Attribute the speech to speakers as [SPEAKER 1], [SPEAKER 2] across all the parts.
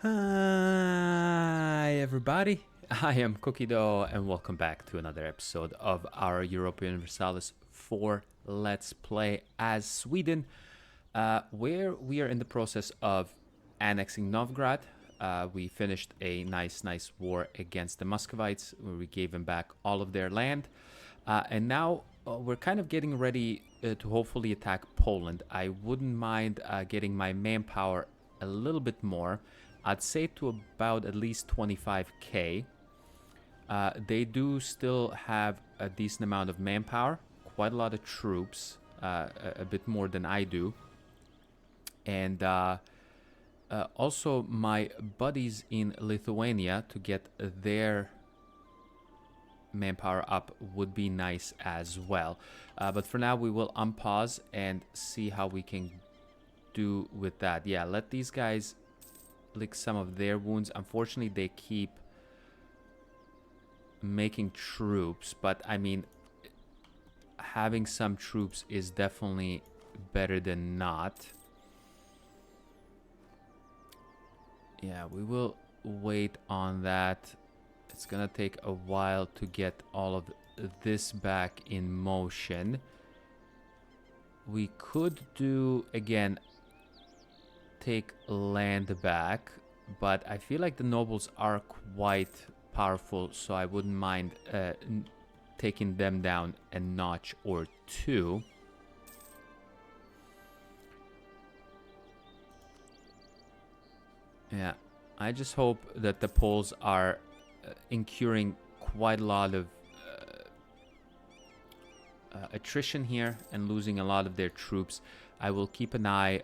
[SPEAKER 1] Hi everybody, I am Cookie Dough and welcome back to another episode of our Europa Universalis 4 Let's Play as Sweden, where we are in the process of annexing Novgorod. We finished a nice war against the Muscovites where we gave them back all of their land, and now we're kind of getting ready to hopefully attack Poland. I wouldn't mind getting my manpower a little bit more. I'd say to about at least 25k. They do still have a decent amount of manpower, quite a lot of troops, a bit more than I do. And also my buddies in Lithuania, to get their manpower up would be nice as well. But for now we will unpause and see how we can do with that. Yeah, let these guys lick some of their wounds. Unfortunately, they keep making troops, but I mean, having some troops is definitely better than not. Yeah, we will wait on that. It's gonna take a while to get all of this back in motion. We could do, again, take land back, but I feel like the nobles are quite powerful, so I wouldn't mind taking them down a notch or two. Yeah, I just hope that the Poles are incurring quite a lot of attrition here and losing a lot of their troops. I will keep an eye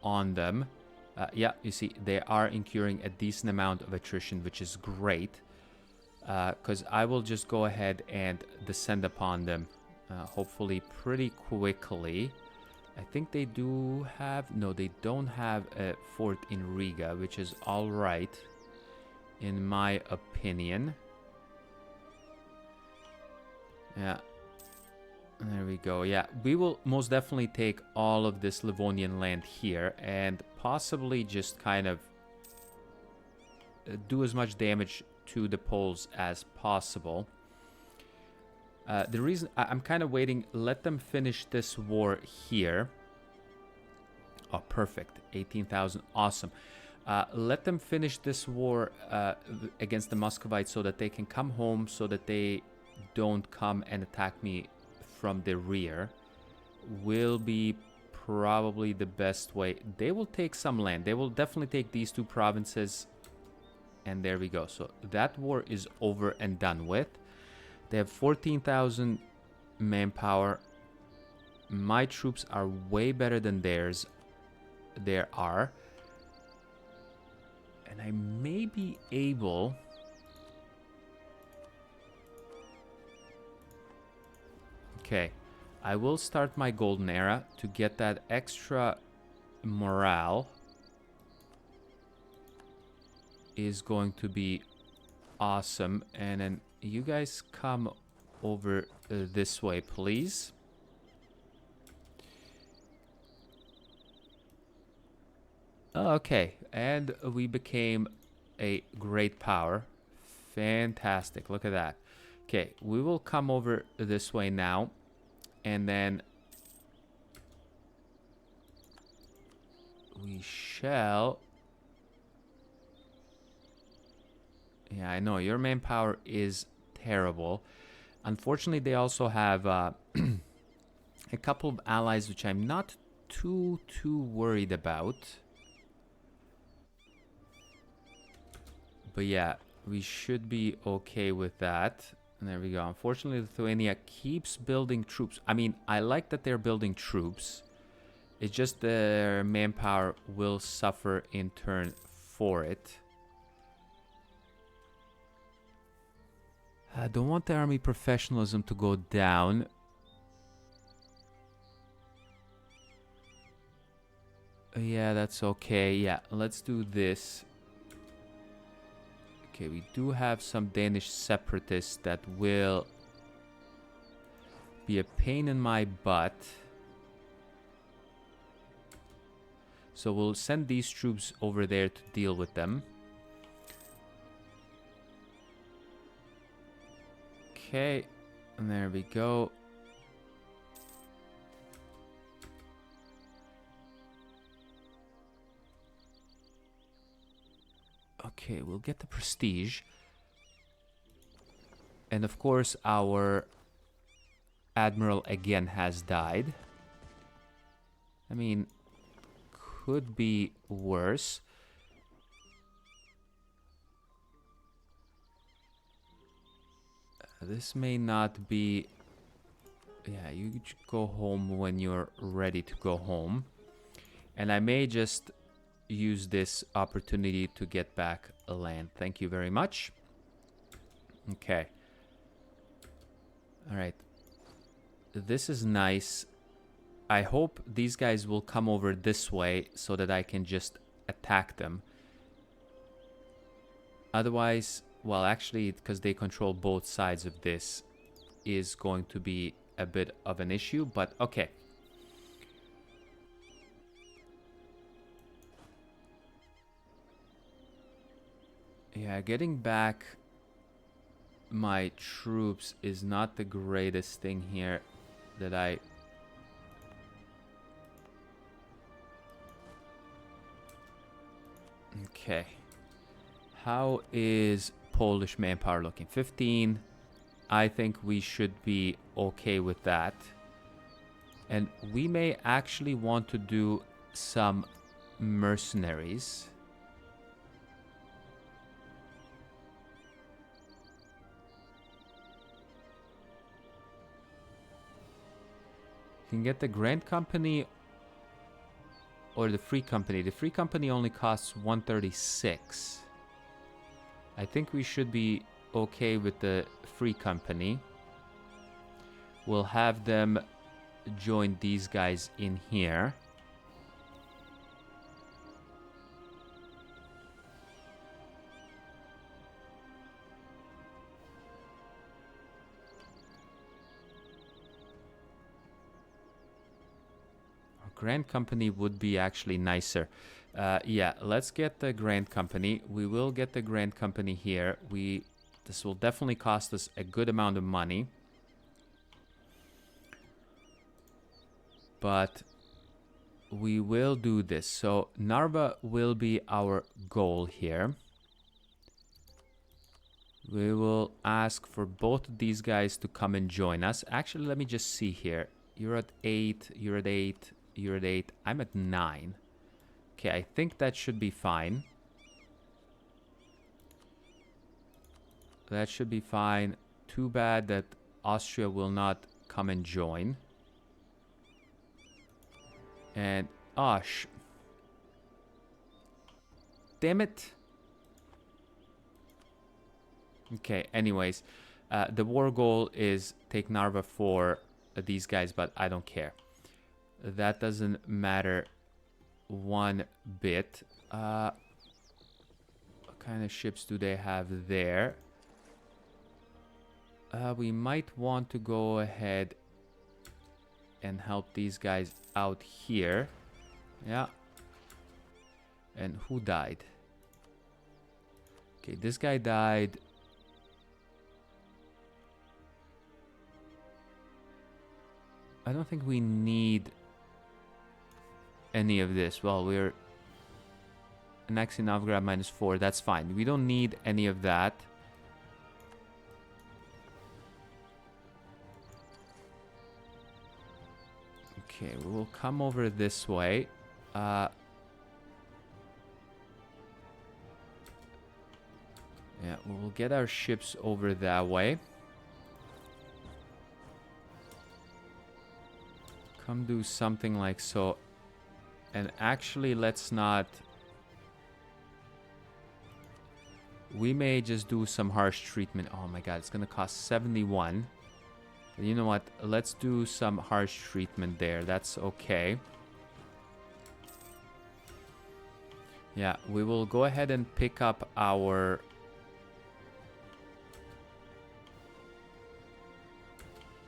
[SPEAKER 1] on them. Yeah, you see, they are incurring a decent amount of attrition, which is great. Because I will just go ahead and descend upon them, hopefully pretty quickly. I think they do have... No, they don't have a fort in Riga, which is alright, in my opinion. Yeah. There we go. Yeah, we will most definitely take all of this Livonian land here and possibly just kind of do as much damage to the Poles as possible. The reason I'm kind of waiting, let them finish this war here. Oh, perfect. 18,000. Awesome. Let them finish this war against the Muscovites so that they can come home, so that they don't come and attack me from the rear. Will be probably the best way. They will take some land. They will definitely take these two provinces. And there we go. So that war is over and done with. They have 14,000 manpower. My troops are way better than theirs. There are. And I may be able... Okay. I will start my golden era to get that extra morale. Is going to be awesome. And then you guys come over this way, please. Okay, and we became a great power. Fantastic, look at that. Okay, we will come over this way now, and then we shall... Yeah, I know, your manpower is terrible. Unfortunately, they also have a couple of allies which I'm not too worried about. But yeah, we should be okay with that. And there we go. Unfortunately, Lithuania keeps building troops. I mean, I like that they're building troops. It's just their manpower will suffer in turn for it. I don't want the army professionalism to go down. Yeah, that's okay. Yeah, let's do this. Okay, we do have some Danish separatists that will be a pain in my butt. So we'll send these troops over there to deal with them. Okay, and there we go. Okay, we'll get the prestige. And of course, our admiral again has died. I mean, could be worse. This may not be... Yeah, you go home when you're ready to go home. And I may just use this opportunity to get back a land. Thank you very much. Okay. All right. This is nice. I hope these guys will come over this way so that I can just attack them. Otherwise, well, actually, because they control both sides of this, is going to be a bit of an issue, but okay. Yeah, getting back my troops is not the greatest thing here that I... Okay. How is Polish manpower looking? 15. I think we should be okay with that. And we may actually want to do some mercenaries. You can get the Grand Company or the Free Company. The Free Company only costs 136. I think we should be okay with the Free Company. We'll have them join these guys in here. Grand Company would be actually nicer. Yeah, let's get the Grand Company. We will get the Grand Company here. This will definitely cost us a good amount of money. But we will do this. So Narva will be our goal here. We will ask for both of these guys to come and join us. Actually, let me just see here. You're at 8, you're at 8. You're at 8. I'm at 9. Okay, I think that should be fine. That should be fine. Too bad that Austria will not come and join. And... damn it. Okay, anyways. The war goal is take Narva for these guys, but I don't care. That doesn't matter one bit. What kind of ships do they have there? We might want to go ahead and help these guys out here. Yeah. And who died? Okay, this guy died. I don't think we need any of this. Well, we're annexing Novgorod -4. That's fine. We don't need any of that. Okay, we will come over this way. Yeah, we will get our ships over that way. Come do something like so. And actually, let's not... We may just do some harsh treatment. Oh my god, it's gonna cost 71. But you know what? Let's do some harsh treatment there. That's okay. Yeah, we will go ahead and pick up our...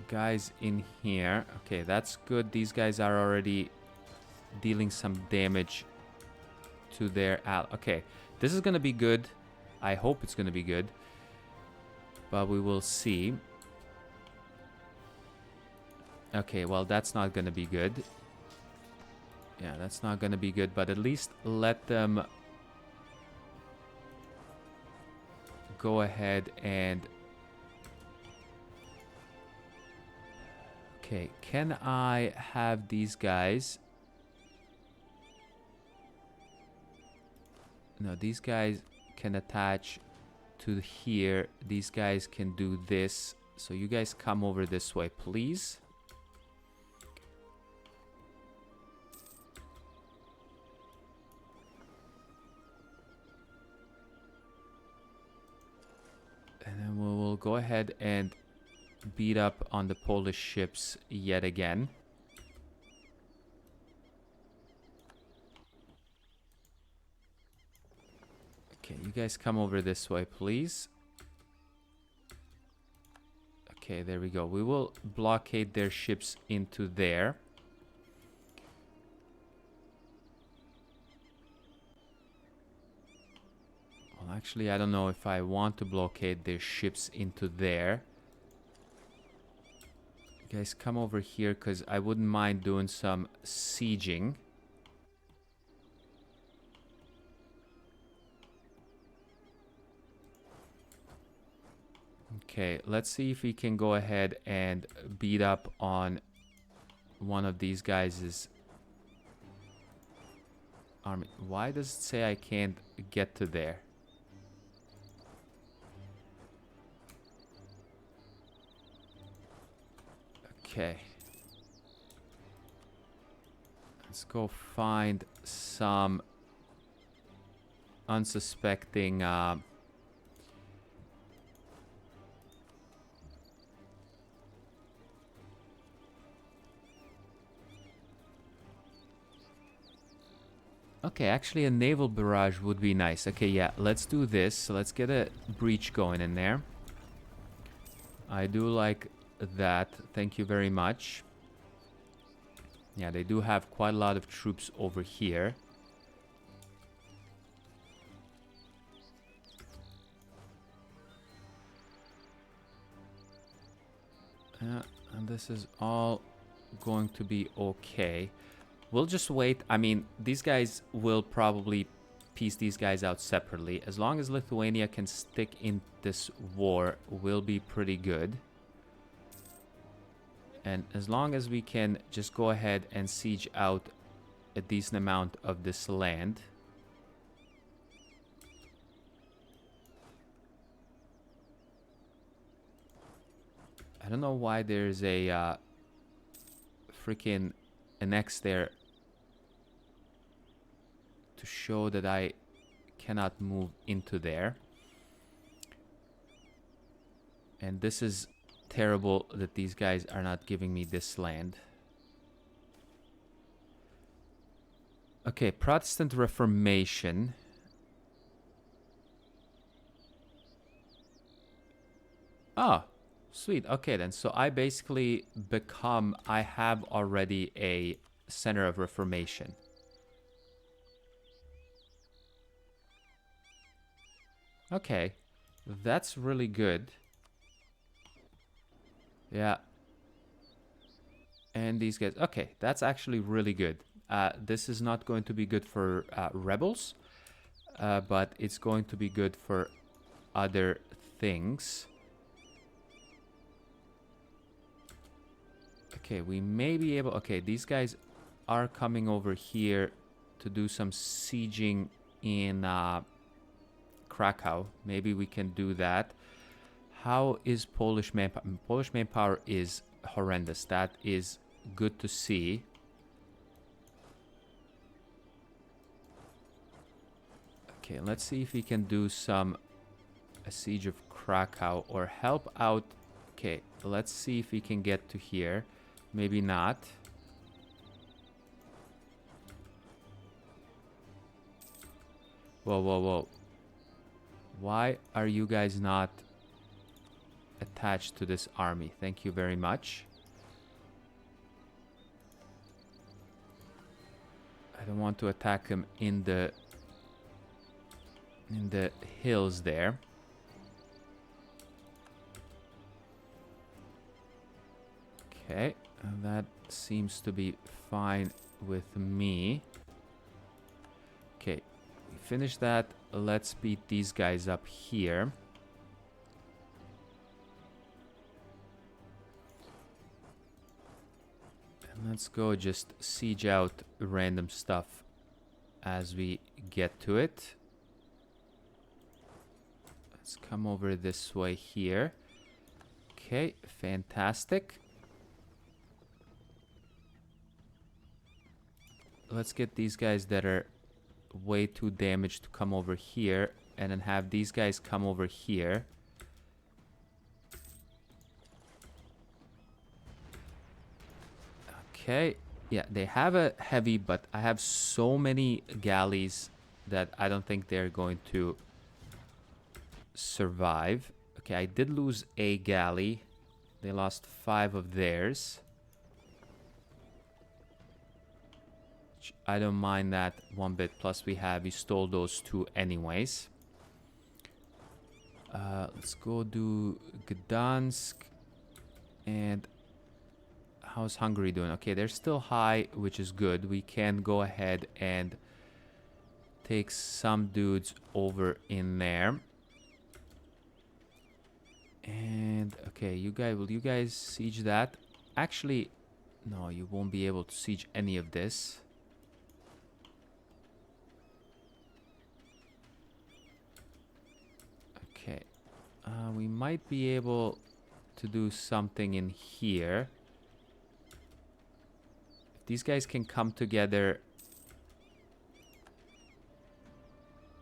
[SPEAKER 1] guys in here. Okay, that's good. These guys are already dealing some damage to their okay, this is gonna be good. I hope it's gonna be good, but we will see. Okay, well, that's not gonna be good. Yeah, that's not gonna be good, but at least let them go ahead and... Okay, can I have these guys... No, these guys can attach to here. These guys can do this. So you guys come over this way, please. And then we'll go ahead and beat up on the Polish ships yet again. Okay, you guys come over this way, please. Okay, there we go. We will blockade their ships into there. Well, actually, I don't know if I want to blockade their ships into there. You guys come over here, because I wouldn't mind doing some sieging. Okay, let's see if we can go ahead and beat up on one of these guys' army. Why does it say I can't get to there? Okay. Let's go find some unsuspecting... Okay, actually a naval barrage would be nice. Okay, yeah, let's do this. So let's get a breach going in there. I do like that. Thank you very much. Yeah, they do have quite a lot of troops over here. And this is all going to be okay. We'll just wait. I mean, these guys will probably piece these guys out separately. As long as Lithuania can stick in this war, we'll be pretty good. And as long as we can just go ahead and siege out a decent amount of this land. I don't know why there's a freaking an X there to show that I cannot move into there. And this is terrible that these guys are not giving me this land. Okay, Protestant Reformation. Ah, sweet. Okay then, so I basically become... I have already a center of Reformation. Okay, that's really good. Yeah. And these guys... Okay, that's actually really good. This is not going to be good for rebels, but it's going to be good for other things. Okay, we may be able... Okay, these guys are coming over here to do some sieging in Krakow. Maybe we can do that. How is Polish manpower? Polish manpower is horrendous. That is good to see. Okay, let's see if we can do a siege of Krakow or help out. Okay, let's see if we can get to here. Maybe not. Whoa, whoa, whoa. Why are you guys not attached to this army? Thank you very much. I don't want to attack him in the in the hills there. Okay, that seems to be fine with me. Okay, we finished that. Let's beat these guys up here. And let's go just siege out random stuff as we get to it. Let's come over this way here. Okay, fantastic. Let's get these guys that are way too damaged to come over here, and then have these guys come over here. Okay, yeah, they have a heavy, but I have so many galleys that I don't think they're going to survive. Okay, I did lose a galley. They lost 5 of theirs. I don't mind that one bit. Plus we stole those 2 anyways. Let's go do Gdansk. And how's Hungary doing? Okay, they're still high, which is good. We can go ahead and take some dudes over in there. And okay, will you guys siege that? Actually, no, you won't be able to siege any of this. Okay, we might be able to do something in here. If these guys can come together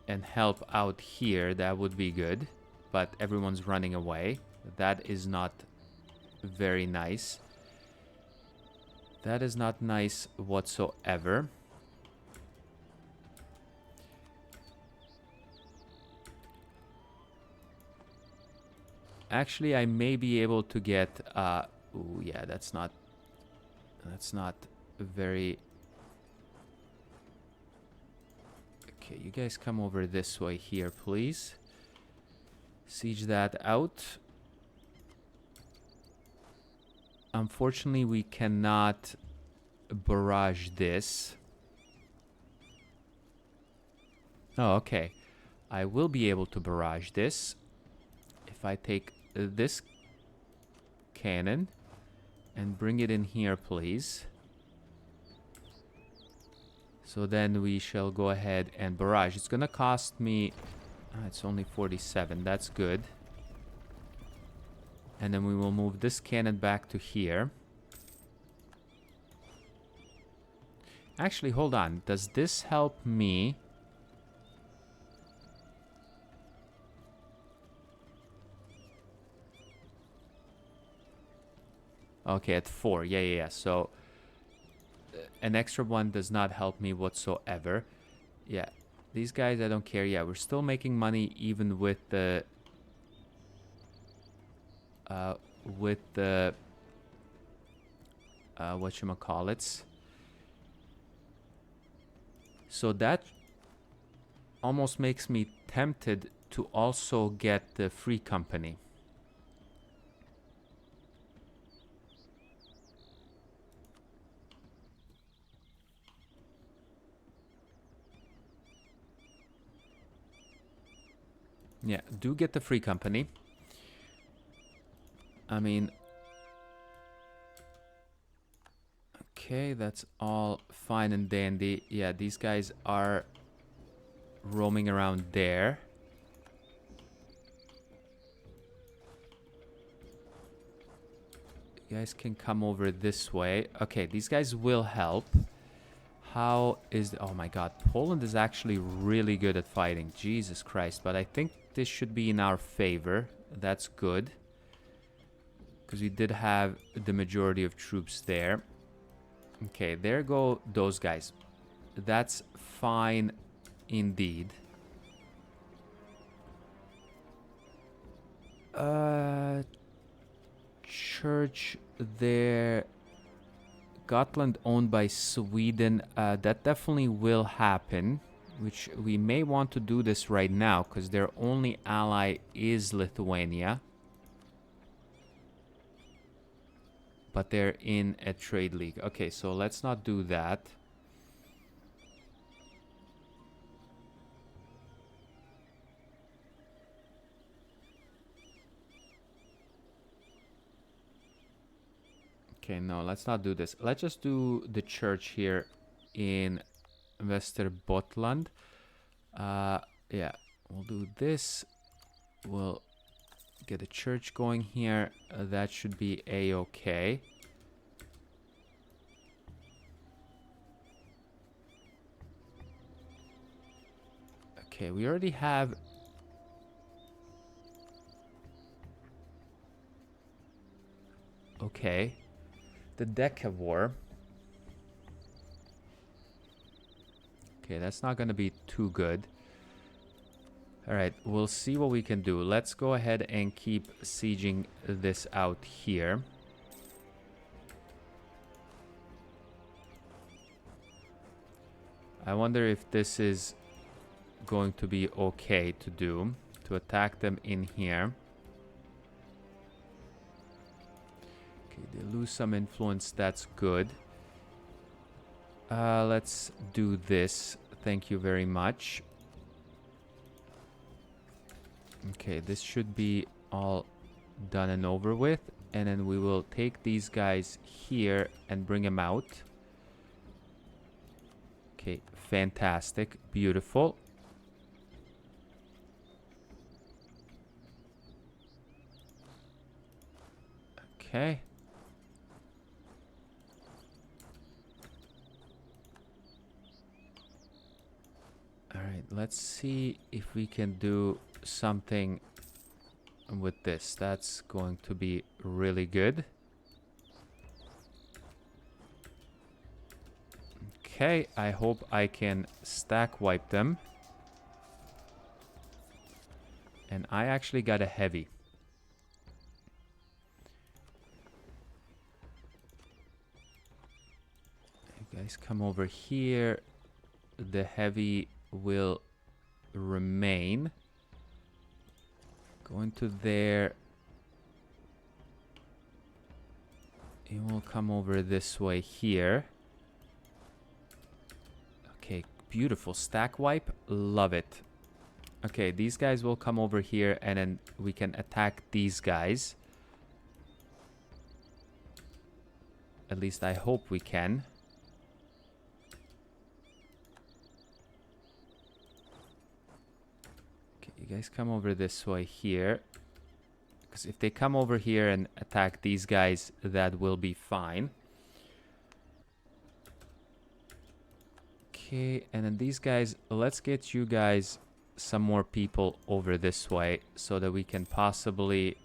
[SPEAKER 1] and help out here, that would be good. But everyone's running away. That is not very nice. That is not nice whatsoever. Actually, I may be able to get... ooh, yeah, that's not very... Okay, you guys come over this way here, please. Siege that out. Unfortunately, we cannot barrage this. Oh, okay. I will be able to barrage this if I take this cannon and bring it in here, please. So then we shall go ahead and barrage. It's gonna cost me... it's only 47. That's good. And then we will move this cannon back to here. Actually, hold on. Does this help me? Okay, at 4. Yeah. So, an extra one does not help me whatsoever. Yeah. These guys, I don't care. Yeah, we're still making money even with the... whatchamacallits. So that almost makes me tempted to also get the free company. Yeah, do get the free company. I mean... Okay, that's all fine and dandy. Yeah, these guys are roaming around there. You guys can come over this way. Okay, these guys will help. How is... Oh my god, Poland is actually really good at fighting. Jesus Christ, but I think this should be in our favor. That's good. Because we did have the majority of troops there. Okay, there go those guys. That's fine indeed. Church there. Gotland owned by Sweden. That definitely will happen. which we may want to do this right now because their only ally is Lithuania. But they're in a trade league. Okay, so let's not do that. Okay, no, let's not do this. Let's just do the church here in Västerbotland. Yeah, we'll do this. We'll get a church going here. That should be a-okay. Okay, we already have... Okay. The Decavor. Okay, that's not gonna be too good. Alright, we'll see what we can do. Let's go ahead and keep sieging this out here. I wonder if this is going to be okay to do. To attack them in here. Okay, they lose some influence. That's good. Let's do this. Thank you very much. Okay, this should be all done and over with. And then we will take these guys here and bring them out. Okay, fantastic. Beautiful. Okay. Alright, let's see if we can do something with this. That's going to be really good. Okay, I hope I can stack wipe them. And I actually got a heavy. You guys come over here. The heavy will remain. Go into there. It will come over this way here. Okay, beautiful. Stack wipe. Love it. Okay, these guys will come over here and then we can attack these guys. At least I hope we can. Okay, you guys come over this way here. Because if they come over here and attack these guys, that will be fine. Okay, and then these guys, let's get you guys some more people over this way so that we can possibly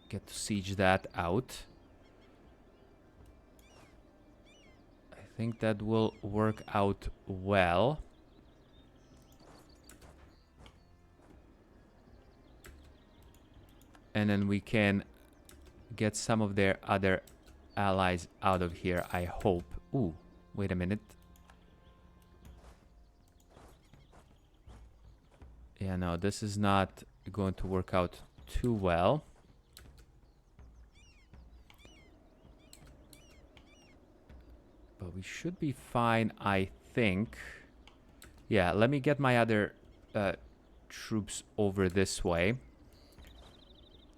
[SPEAKER 1] get to siege that out. I think that will work out well. And then we can get some of their other allies out of here, I hope. Ooh, wait a minute. Yeah, no, this is not going to work out too well. But we should be fine, I think. Yeah, let me get my other troops over this way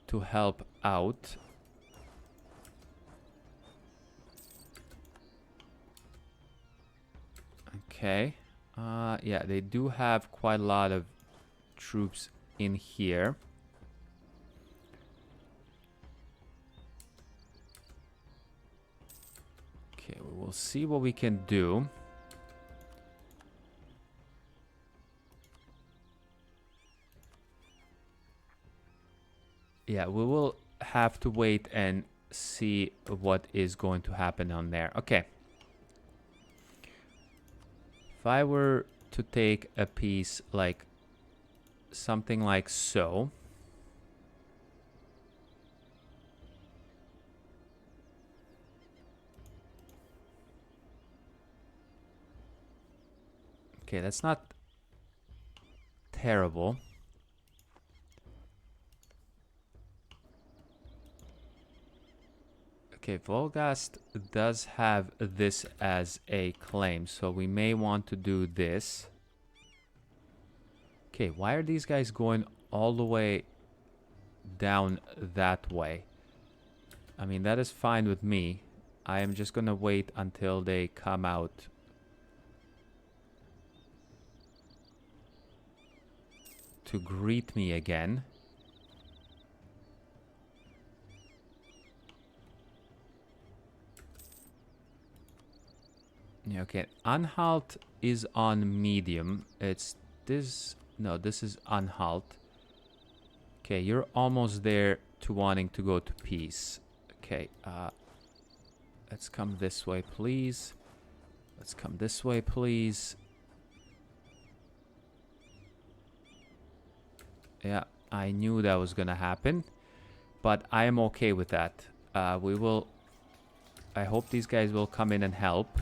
[SPEAKER 1] to help out. Okay. Yeah, they do have quite a lot of troops in here. Okay, we'll see what we can do. Yeah, we will have to wait and see what is going to happen on there. Okay. If I were to take a piece like something like so. Okay, that's not terrible. Okay, Volgast does have this as a claim, so we may want to do this. Okay, why are these guys going all the way down that way? I mean, that is fine with me. I am just gonna wait until they come out. To greet me again. Yeah, okay, Anhalt is on medium. It's this... No, this is Anhalt. Okay, you're almost there to wanting to go to peace. Okay, let's come this way, please. Let's come this way, please. Yeah, I knew that was gonna happen. But I am okay with that. We will... I hope these guys will come in and help.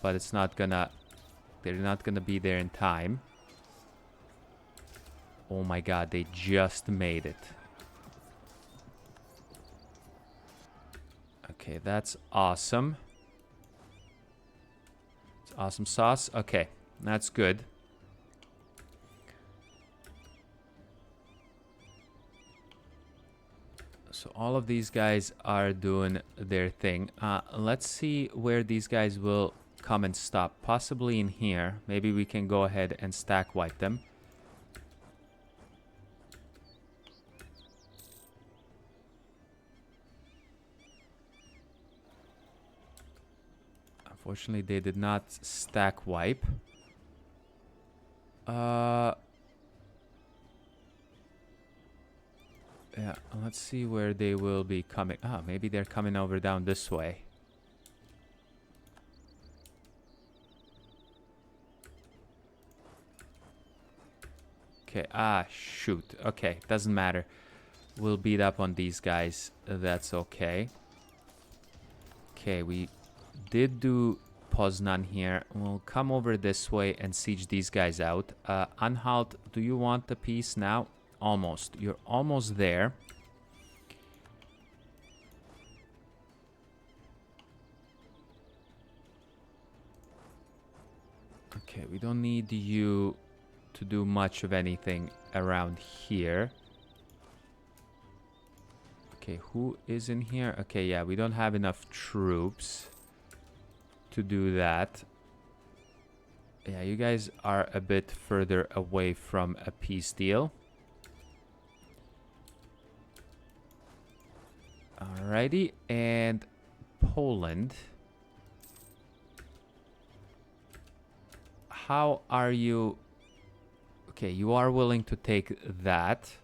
[SPEAKER 1] But it's not gonna... They're not gonna be there in time. Oh my god, they just made it. Okay, that's awesome. It's awesome sauce. Okay, that's good. So all of these guys are doing their thing. Let's see where these guys will come and stop. Possibly in here. Maybe we can go ahead and stack wipe them. Unfortunately, they did not stack wipe. Yeah, let's see where they will be coming. Ah, maybe they're coming over down this way. Okay, shoot. Okay, doesn't matter. We'll beat up on these guys. That's okay. Okay, we did do Poznan here. We'll come over this way and siege these guys out. Anhalt, do you want the peace now? Almost. You're almost there. Okay, we don't need you to do much of anything around here. Okay, who is in here? Okay, yeah, we don't have enough troops to do that. Yeah, you guys are a bit further away from a peace deal. Alrighty, and Poland. How are you? Okay, you are willing to take that.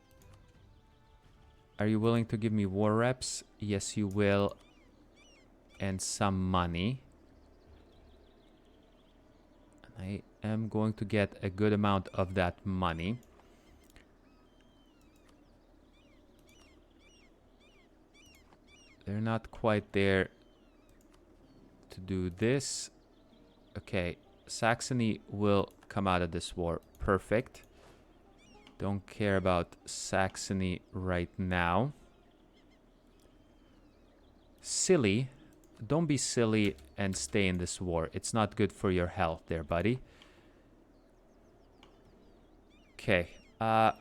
[SPEAKER 1] Are you willing to give me war reps? Yes, you will. And some money. I am going to get a good amount of that money. They're not quite there to do this. Okay, Saxony will come out of this war. Perfect. Don't care about Saxony right now. Silly. Don't be silly and stay in this war. It's not good for your health there, buddy. Okay. I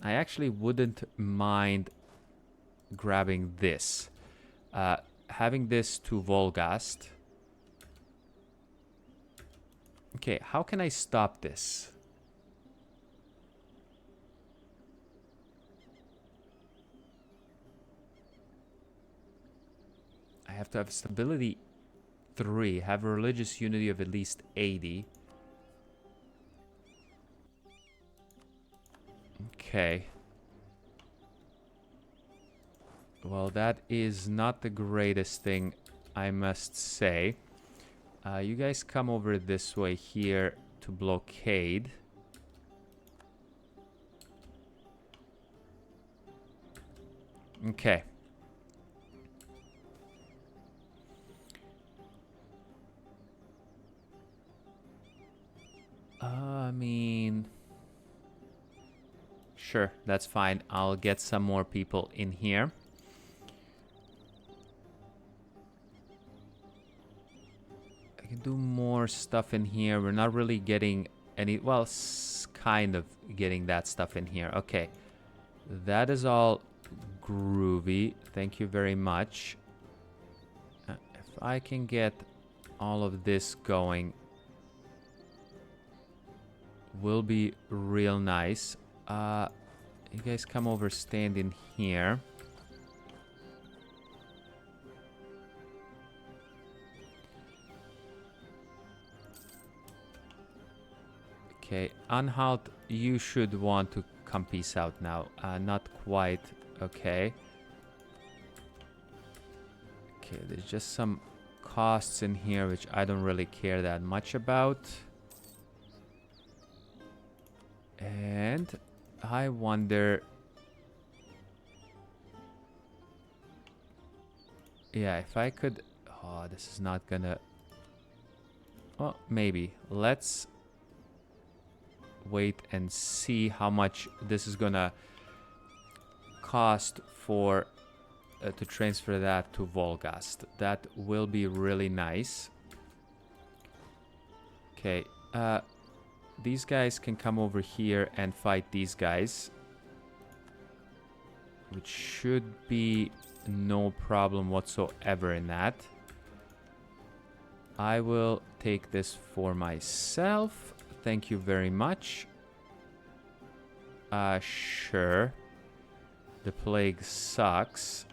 [SPEAKER 1] actually wouldn't mind grabbing this. Having this to Volgast. Okay, how can I stop this? I have to have stability 3, have a religious unity of at least 80. Okay. Well, that is not the greatest thing, I must say. You guys come over this way here to blockade. Okay. I mean... Sure, that's fine. I'll get some more people in here. I can do more stuff in here. We're not really getting any... Well, kind of getting that stuff in here. Okay. That is all groovy. Thank you very much. If I can get all of this going, will be real nice. You guys come over, stand in here. Okay, Anhalt, you should want to come peace out now. Not quite. Okay. Okay, there's just some costs in here which I don't really care that much about. And I wonder... Yeah, if I could... Oh, this is not gonna... Well, maybe. Let's wait and see how much this is gonna cost for... to transfer that to Volgast. That will be really nice. Okay, these guys can come over here and fight these guys, which should be no problem whatsoever in that. I will take this for myself. Thank you very much. Sure. The plague sucks.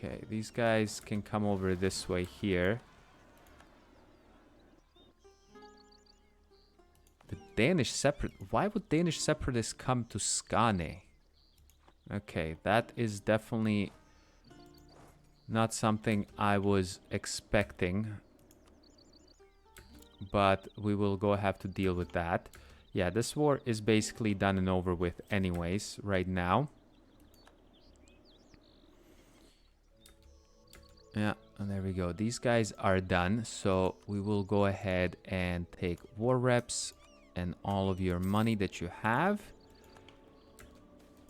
[SPEAKER 1] Okay, these guys can come over this way here. The Danish separate... Why would Danish separatists come to Skane? Okay, that is definitely not something I was expecting. But we will have to deal with that. Yeah, this war is basically done and over with anyways right now. Yeah, and there we go. These guys are done. So we will go ahead and take war reps and all of your money that you have.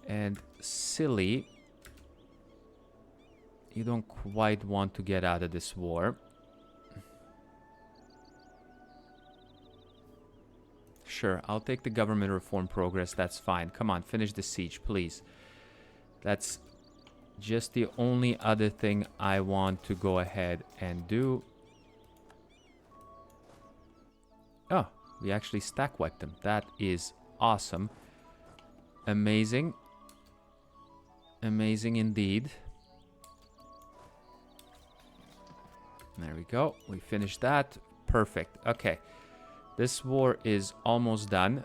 [SPEAKER 1] And silly, you don't quite want to get out of this war. Sure, I'll take the government reform progress. That's fine. Come on, finish the siege, please. That's just the only other thing I want to go ahead and do. Oh, we actually stack wiped them. That is awesome. Amazing. Amazing indeed. There we go. We finished that. Perfect. Okay. This war is almost done.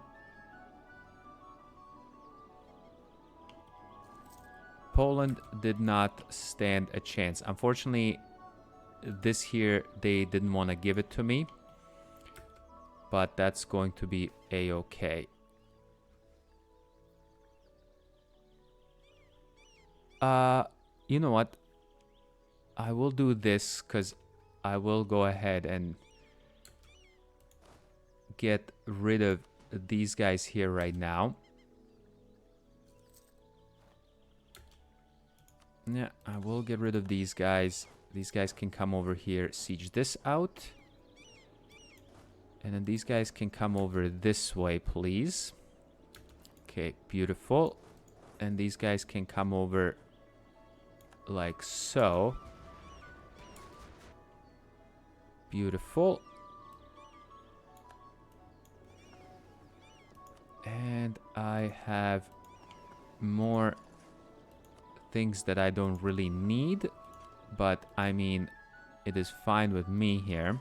[SPEAKER 1] Poland did not stand a chance. Unfortunately, this here, they didn't want to give it to me. But that's going to be a-okay. You know what? I will do this because I will go ahead and get rid of these guys here right now. Yeah, I will get rid of these guys. These guys can come over here, siege this out. And then these guys can come over this way, please. Okay, beautiful. And these guys can come over like so. Beautiful. And I have more things that I don't really need, but I mean, it is fine with me here.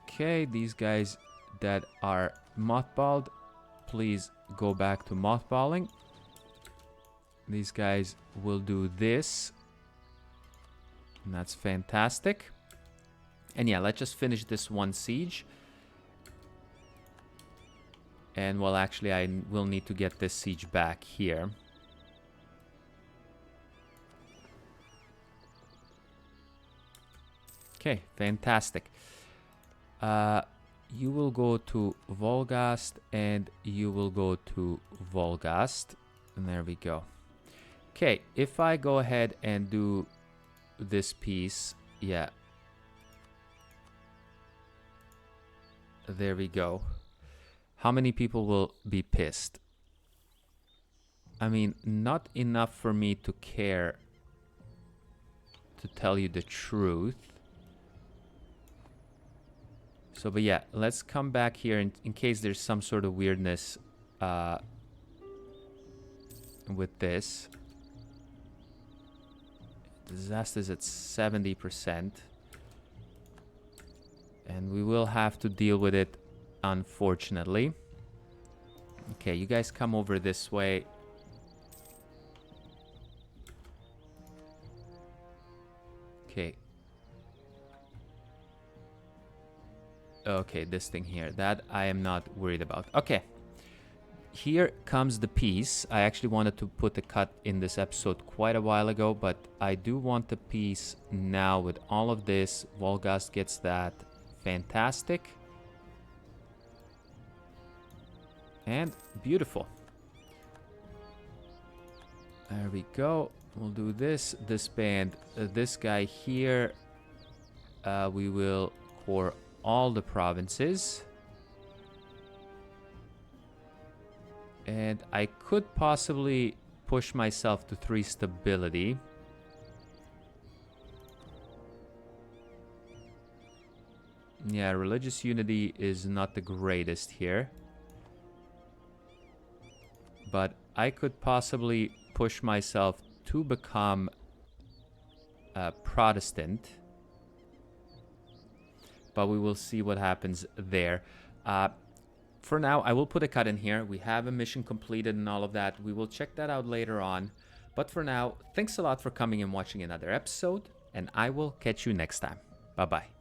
[SPEAKER 1] Okay, these guys that are mothballed, please go back to mothballing. These guys will do this. And that's fantastic. And yeah, let's just finish this one siege. And well, actually, I will need to get this siege back here. Okay, fantastic. You will go to Volgast and you will go to Volgast. And there we go. Okay, if I go ahead and do this piece, yeah. There we go. How many people will be pissed? I mean, not enough for me to care, to tell you the truth. So, but yeah, let's come back here in case there's some sort of weirdness with this. Disaster's at 70%. And we will have to deal with it, unfortunately. Okay, you guys come over this way. Okay. Okay, this thing here. That I am not worried about. Okay. Here comes the piece. I actually wanted to put a cut in this episode quite a while ago, but I do want the piece now with all of this. Volgast gets that. Fantastic. And beautiful. There we go. We'll do this. Disband this guy here. We will core all the provinces. And I could possibly push myself to 3 stability. Yeah, religious unity is not the greatest here. But I could possibly push myself to become a Protestant. But we will see what happens there. For now, I will put a cut in here. We have a mission completed and all of that. We will check that out later on. But for now, thanks a lot for coming and watching another episode. And I will catch you next time. Bye-bye.